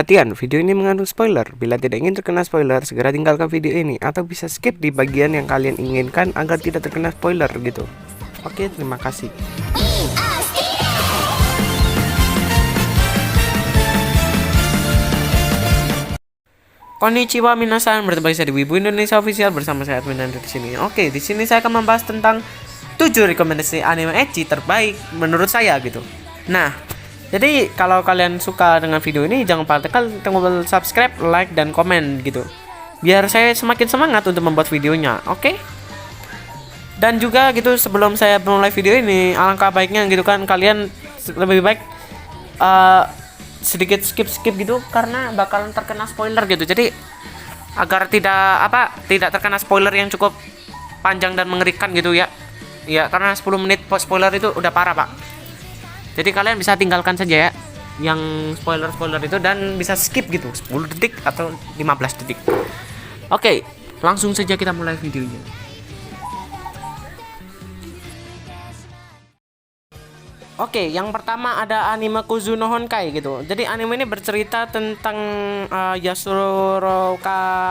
Perhatian, video ini mengandung spoiler. Bila tidak ingin terkena spoiler, segera tinggalkan video ini atau bisa skip di bagian yang kalian inginkan agar tidak terkena spoiler gitu. Oke, terima kasih. Konnichiwa minasan, bertemu saya di Wibu Indonesia Official bersama saya admin Andri di sini. Oke, di sini saya akan membahas tentang 7 rekomendasi anime ecchi terbaik menurut saya gitu. Nah, jadi kalau kalian suka dengan video ini jangan lupa tekan tombol subscribe, like dan komen gitu. Biar saya semakin semangat untuk membuat videonya, oke? Dan juga gitu sebelum saya mulai video ini, alangkah baiknya gitu kan kalian lebih baik sedikit skip gitu karena bakalan terkena spoiler gitu. Jadi agar tidak terkena spoiler yang cukup panjang dan mengerikan gitu ya. Ya, karena 10 menit post spoiler itu udah parah, Pak. Jadi kalian bisa tinggalkan saja ya yang spoiler itu dan bisa skip gitu 10 detik atau 15 detik. Oke, langsung saja kita mulai videonya. Oke, yang pertama ada anime Kuzuno Honkai gitu. Jadi anime ini bercerita tentang Yasuro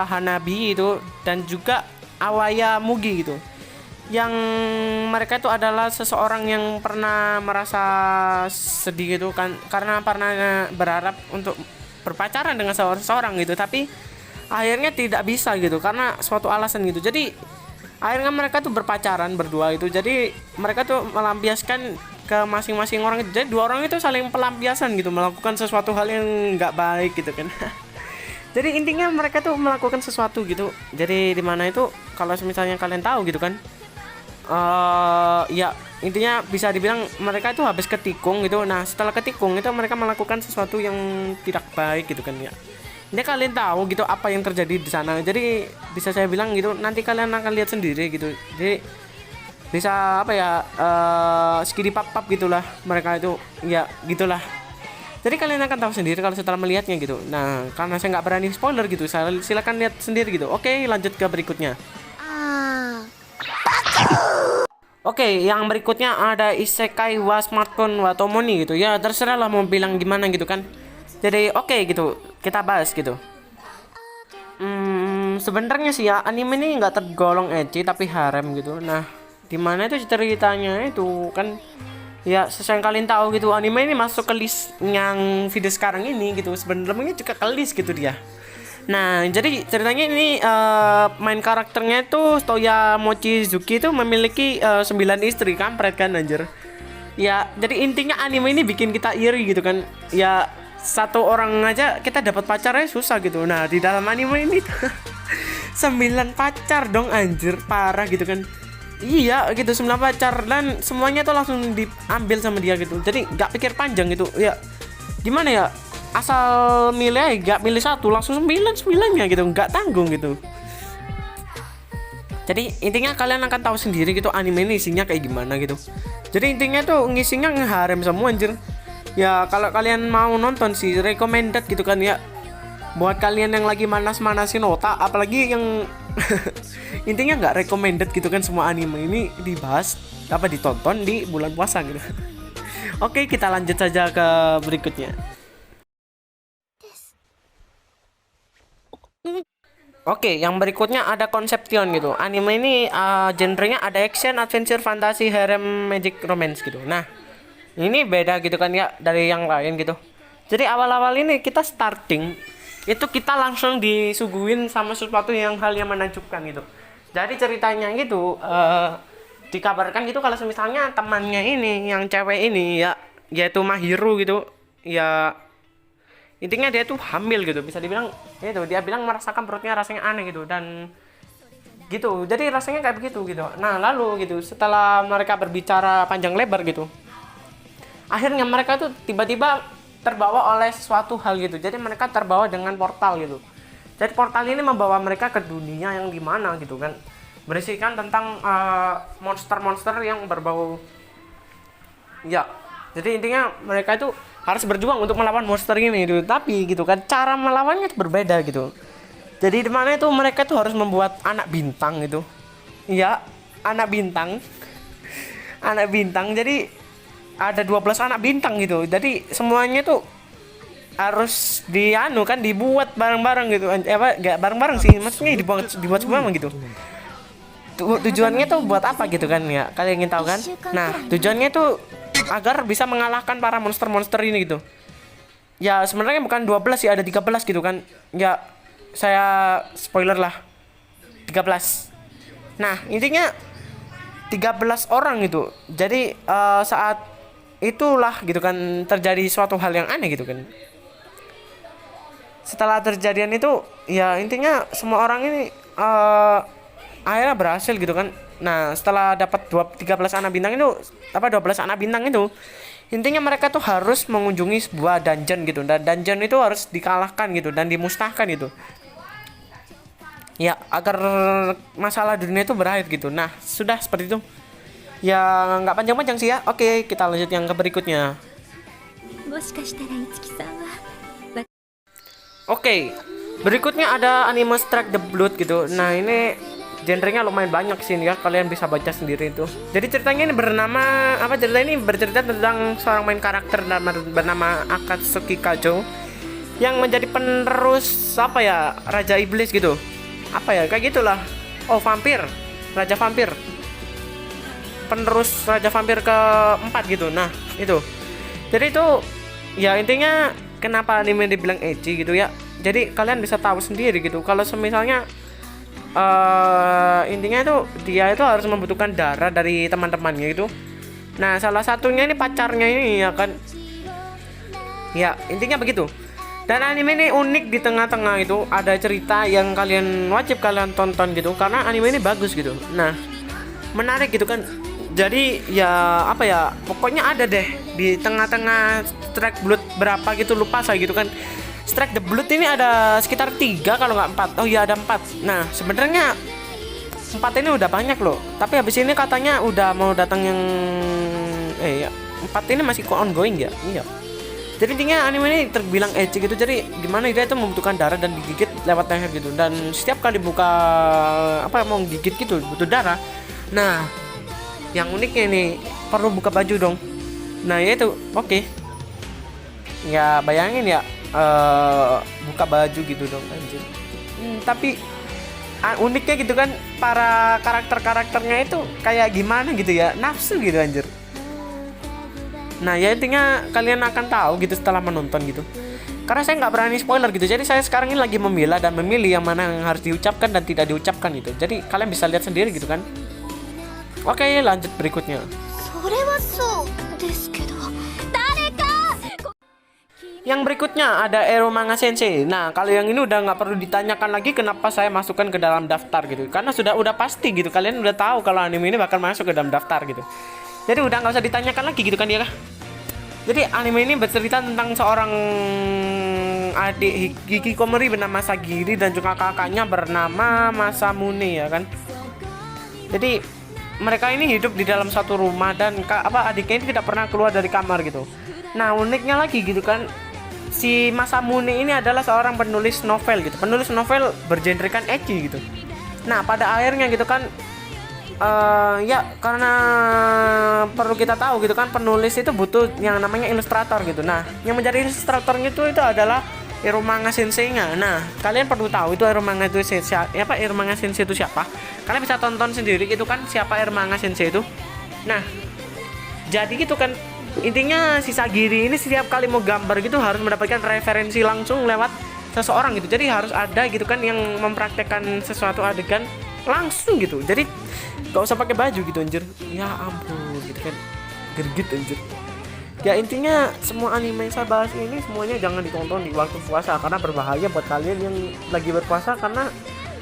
Hanabi itu dan juga Awaya Mugi gitu. Yang mereka itu adalah seseorang yang pernah merasa sedih gitu kan karena pernah berharap untuk berpacaran dengan seseorang gitu, tapi akhirnya tidak bisa gitu karena suatu alasan gitu. Jadi akhirnya mereka tuh berpacaran berdua itu. Jadi mereka tuh melampiaskan ke masing-masing orang itu. Jadi dua orang itu saling pelampiasan gitu, melakukan sesuatu hal yang nggak baik gitu kan. Jadi intinya mereka tuh melakukan sesuatu gitu. Jadi di mana itu kalau misalnya kalian tahu gitu kan, ya intinya bisa dibilang mereka itu habis ketikung gitu. Nah setelah ketikung itu mereka melakukan sesuatu yang tidak baik gitu kan ya. Ini kalian tahu gitu apa yang terjadi di sana. Jadi bisa saya bilang gitu nanti kalian akan lihat sendiri gitu. Jadi bisa skidi pap gitulah mereka itu ya gitulah. Jadi kalian akan tahu sendiri kalau setelah melihatnya gitu. Nah karena saya nggak berani spoiler gitu, silakan lihat sendiri gitu. Oke, lanjut ke berikutnya. Oke, yang berikutnya ada Isekai wa Smartphone wa Tomoni gitu. Ya terserah lah mau bilang gimana gitu kan. Jadi oke gitu, kita bahas gitu. Sebenarnya sih ya anime ini nggak tergolong ecchi tapi harem gitu. Nah dimana itu ceritanya itu kan ya sesuai yang kalian tahu gitu, anime ini masuk ke list yang video sekarang ini gitu. Sebenarnya juga ke list gitu dia. Nah jadi ceritanya ini main karakternya itu Toya Mochizuki itu memiliki 9 istri, kampret kan anjir. Ya jadi intinya anime ini bikin kita iri gitu kan. Ya satu orang aja kita dapat pacarnya susah gitu. Nah di dalam anime ini 9 pacar dong anjir, parah gitu kan. Iya gitu, 9 pacar dan semuanya tuh langsung diambil sama dia gitu. Jadi nggak pikir panjang gitu ya. Gimana ya, asal milih aja nggak milih satu langsung 9-9-nya gitu, nggak tanggung gitu. Jadi intinya kalian akan tahu sendiri gitu anime ini isinya kayak gimana gitu. Jadi intinya tuh ngisinya ngeharem semua anjir. Ya kalau kalian mau nonton sih recommended gitu kan ya, buat kalian yang lagi manas-manasin otak, apalagi yang intinya nggak recommended gitu kan semua anime ini dibahas ditonton di bulan puasa gitu. Oke, kita lanjut saja ke berikutnya. Oke, yang berikutnya ada Conception gitu. Anime ini genrenya ada action, adventure, fantasi, harem, magic, romance gitu. Nah ini beda gitu kan ya dari yang lain gitu. Jadi awal-awal ini kita starting itu kita langsung disuguhin sama sesuatu yang hal yang menakjubkan gitu. Jadi ceritanya gitu dikabarkan gitu kalau misalnya temannya ini yang cewek ini ya yaitu Mahiru gitu ya, intinya dia tuh hamil gitu, bisa dibilang itu dia bilang merasakan perutnya rasanya aneh gitu dan gitu. Jadi rasanya kayak begitu gitu. Nah lalu gitu setelah mereka berbicara panjang lebar gitu, akhirnya mereka tuh tiba-tiba terbawa oleh suatu hal gitu. Jadi mereka terbawa dengan portal gitu. Jadi portal ini membawa mereka ke dunia yang dimana gitu kan, berisikan tentang monster-monster yang berbau ya. Jadi intinya mereka itu harus berjuang untuk melawan monster ini gitu. Tapi gitu kan cara melawannya berbeda gitu. Jadi dimana itu mereka tuh harus membuat anak bintang gitu. Iya, anak bintang. Anak bintang. Jadi ada 12 anak bintang gitu. Jadi semuanya tuh harus kan dibuat bareng-bareng gitu. Apa gak bareng-bareng sih, maksudnya dibuat semua gitu. Tujuannya tuh buat apa gitu kan ya, kalian ingin tahu kan? Nah, tujuannya tuh agar bisa mengalahkan para monster-monster ini gitu. Ya sebenarnya bukan 12 sih, ada 13 gitu kan. Ya saya spoiler lah, 13. Nah intinya 13 orang gitu. Jadi saat itulah gitu kan terjadi suatu hal yang aneh gitu kan. Setelah terjadian itu ya intinya semua orang ini akhirnya berhasil gitu kan. Nah setelah dapat 13 anak bintang itu, apa 12 anak bintang itu, intinya mereka tuh harus mengunjungi sebuah dungeon gitu, dan dungeon itu harus dikalahkan gitu dan dimusnahkan gitu ya, agar masalah dunia itu berakhir gitu. Nah sudah seperti itu ya, nggak panjang-panjang sih ya. Oke, kita lanjut yang ke berikutnya. Oke, berikutnya ada anime Strike the Blood gitu. Nah ini genrenya lumayan banyak sih ya, kalian bisa baca sendiri itu. Jadi ceritanya ini bernama apa, cerita ini bercerita tentang seorang main karakter bernama Akatsuki Kajo yang menjadi penerus apa ya, Raja Iblis gitu. Apa ya, kayak gitulah. Oh, vampir, Raja Vampir, penerus Raja Vampir keempat gitu. Nah itu, jadi itu ya intinya kenapa anime dibilang ecchi gitu ya. Jadi kalian bisa tahu sendiri gitu kalau semisalnya intinya itu dia itu harus membutuhkan darah dari teman-temannya gitu. Nah salah satunya ini pacarnya ini ya kan. Ya intinya begitu. Dan anime ini unik, di tengah-tengah itu ada cerita yang wajib kalian tonton gitu, karena anime ini bagus gitu. Nah menarik gitu kan. Jadi ya apa ya, pokoknya ada deh di tengah-tengah Strike Blood berapa gitu, lupa saya gitu kan. Strike the Blood ini ada sekitar 3 kalau nggak 4. Oh iya ada 4. Nah sebenarnya 4 ini udah banyak loh, tapi habis ini katanya udah mau datang yang ya 4 ini masih ongoing ya. Iya. Jadi intinya anime ini terbilang ecchi gitu. Jadi gimana dia itu membutuhkan darah dan digigit lewat leher gitu. Dan setiap kali buka apa mau gigit gitu butuh darah. Nah yang uniknya nih perlu buka baju dong. Nah ya itu oke. Ya bayangin ya, buka baju gitu dong anjir. Tapi uniknya gitu kan, para karakternya itu kayak gimana gitu ya, nafsu gitu anjir. Nah ya intinya kalian akan tahu gitu setelah menonton gitu, karena saya nggak berani spoiler gitu. Jadi saya sekarang ini lagi memilah dan memilih yang mana yang harus diucapkan dan tidak diucapkan gitu. Jadi kalian bisa lihat sendiri gitu kan. Oke, lanjut berikutnya. Yang berikutnya ada Eromanga Sensei. Nah, kalau yang ini udah nggak perlu ditanyakan lagi kenapa saya masukkan ke dalam daftar gitu. Karena udah pasti gitu. Kalian udah tahu kalau anime ini bakal masuk ke dalam daftar gitu. Jadi udah nggak usah ditanyakan lagi gitu kan ya kah? Jadi anime ini bercerita tentang seorang adik hikikomori bernama Sagiri dan juga kakaknya bernama Masamune ya kan. Jadi mereka ini hidup di dalam satu rumah dan adiknya ini tidak pernah keluar dari kamar gitu. Nah uniknya lagi gitu kan, si Masamune ini adalah seorang penulis novel gitu. Penulis novel bergenrekan ecchi gitu. Nah pada akhirnya gitu kan, ya karena perlu kita tahu gitu kan, penulis itu butuh yang namanya ilustrator gitu. Nah yang menjadi ilustratornya itu adalah Eromanga Sensei-nya. Nah kalian perlu tahu itu Eromanga itu siapa, Eromanga Sensei itu siapa. Kalian bisa tonton sendiri gitu kan siapa Eromanga Sensei itu. Nah jadi gitu kan, intinya si Sagiri ini setiap kali mau gambar gitu harus mendapatkan referensi langsung lewat seseorang gitu. Jadi harus ada gitu kan yang mempraktekkan sesuatu adegan langsung gitu. Jadi gak usah pakai baju gitu anjir. Ya ampun gitu kan, gergit anjir. Ya intinya semua anime yang saya bahas ini semuanya jangan ditonton di waktu puasa, karena berbahaya buat kalian yang lagi berpuasa, karena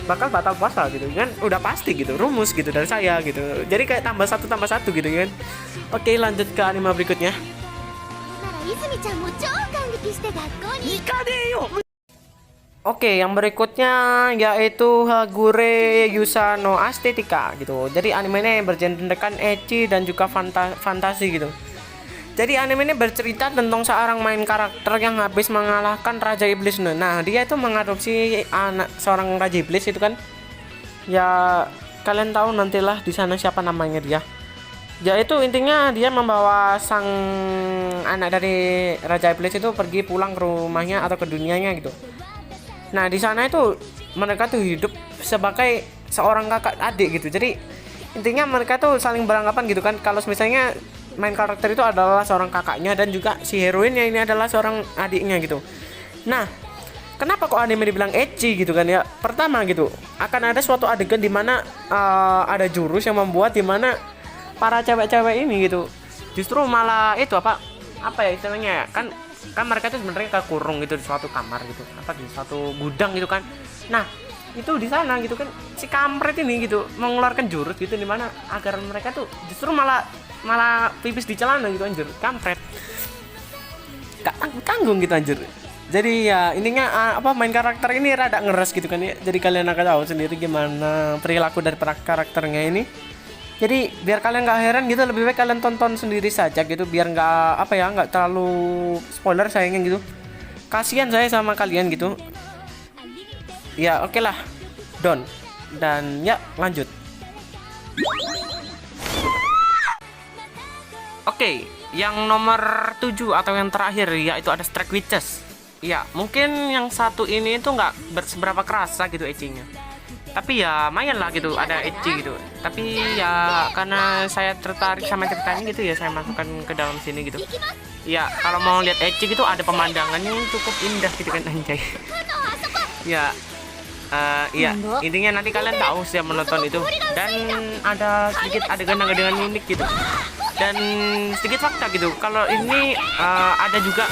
bakal batal puasa gitu kan, udah pasti gitu, rumus gitu dari saya gitu. Jadi kayak tambah satu gitu kan. Oke, lanjut ke anime berikutnya. Oke, yang berikutnya yaitu Hagure Yusa no Aesthetica gitu. Jadi anime ini bergenrekan ecchi dan juga fantasi gitu. Jadi anime ini bercerita tentang seorang main karakter yang habis mengalahkan Raja Iblis. Nah, dia itu mengadopsi anak seorang Raja Iblis itu kan. Ya, kalian tahu nantilah di sana siapa namanya dia. Ya itu intinya dia membawa sang anak dari Raja Iblis itu pergi pulang ke rumahnya atau ke dunianya gitu. Nah di sana itu mereka tuh hidup sebagai seorang kakak adik gitu. Jadi intinya mereka tuh saling beranggapan gitu kan. Kalau misalnya main karakter itu adalah seorang kakaknya dan juga si heroinnya ini adalah seorang adiknya gitu. Nah kenapa kok anime dibilang ecchi gitu kan ya? Pertama gitu akan ada suatu adegan di mana ada jurus yang membuat di mana para cewek-cewek ini gitu justru malah itu apa ya istilahnya ya, kan mereka itu sebenarnya kekurung gitu di suatu kamar gitu apa di suatu gudang gitu kan. Nah itu di sana gitu kan si kampret ini gitu mengeluarkan jurus gitu di mana agar mereka tuh justru malah pipis di celana gitu anjir, kampret gak tanggung gitu anjir. Jadi ya intinya main karakter ini rada ngeres gitu kan ya. Jadi kalian akan tahu sendiri gimana perilaku dari karakternya ini. Jadi biar kalian gak heran gitu, lebih baik kalian tonton sendiri saja gitu, biar nggak terlalu spoiler sayangnya gitu. Kasihan saya sama kalian gitu. Ya oke lah, Don. Dan ya lanjut. Oke, yang nomor 7 atau yang terakhir yaitu ada Strike Witches. Ya mungkin yang satu ini tuh nggak seberapa kerasa gitu ecchinya. Tapi ya lumayan lah gitu, ada ecchi gitu. Tapi ya karena saya tertarik sama ceritanya gitu ya saya masukkan ke dalam sini gitu. Ya kalau mau lihat ecchi gitu ada pemandangan yang cukup indah gitu kan anjay. Ya ya intinya nanti kalian tahu sih menonton itu. Dan ada sedikit adegan-adegan unik gitu. Dan sedikit fakta gitu. Kalau ini ada juga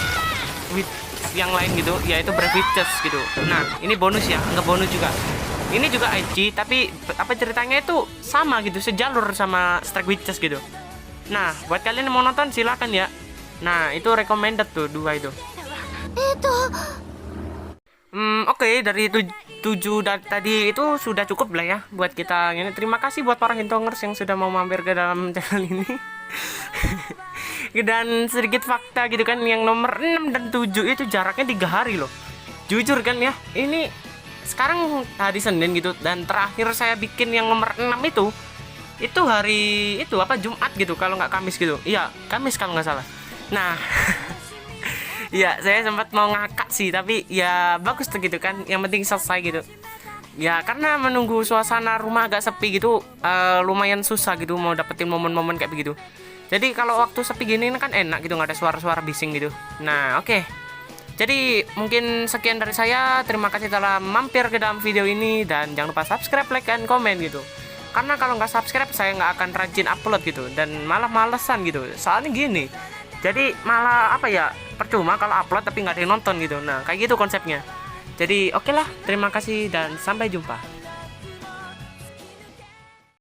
yang lain gitu, yaitu Brave Witches gitu. Nah ini bonus ya, nggak bonus juga. Ini juga ecchi tapi apa ceritanya itu sama gitu, sejalur sama Strike Witches gitu. Nah buat kalian yang mau nonton silakan ya. Nah itu recommended tuh dua itu. Oke, dari 7 tadi itu sudah cukup lah ya buat kita ini. Terima kasih buat para hintongers yang sudah mau mampir ke dalam channel ini. Dan sedikit fakta gitu kan, yang nomor 6 dan 7 itu jaraknya 3 hari loh. Jujur kan ya, ini sekarang hari Senin gitu, dan terakhir saya bikin yang nomor 6 itu hari itu apa Jumat gitu kalau nggak Kamis gitu. Iya Kamis kalau nggak salah. Nah ya saya sempat mau ngakak sih, tapi ya bagus tuh gitu kan, yang penting selesai gitu ya. Karena menunggu suasana rumah agak sepi gitu lumayan susah gitu mau dapetin momen-momen kayak begitu. Jadi kalau waktu sepi gini kan enak gitu, nggak ada suara-suara bising gitu. Nah oke. Jadi mungkin sekian dari saya. Terima kasih telah mampir ke dalam video ini, dan jangan lupa subscribe, like, dan komen gitu. Karena kalau nggak subscribe saya nggak akan rajin upload gitu, dan malah malesan gitu. Soalnya gini, jadi malah apa ya, percuma kalau upload tapi nggak ada yang nonton gitu. Nah kayak gitu konsepnya. Jadi oke lah, terima kasih dan sampai jumpa.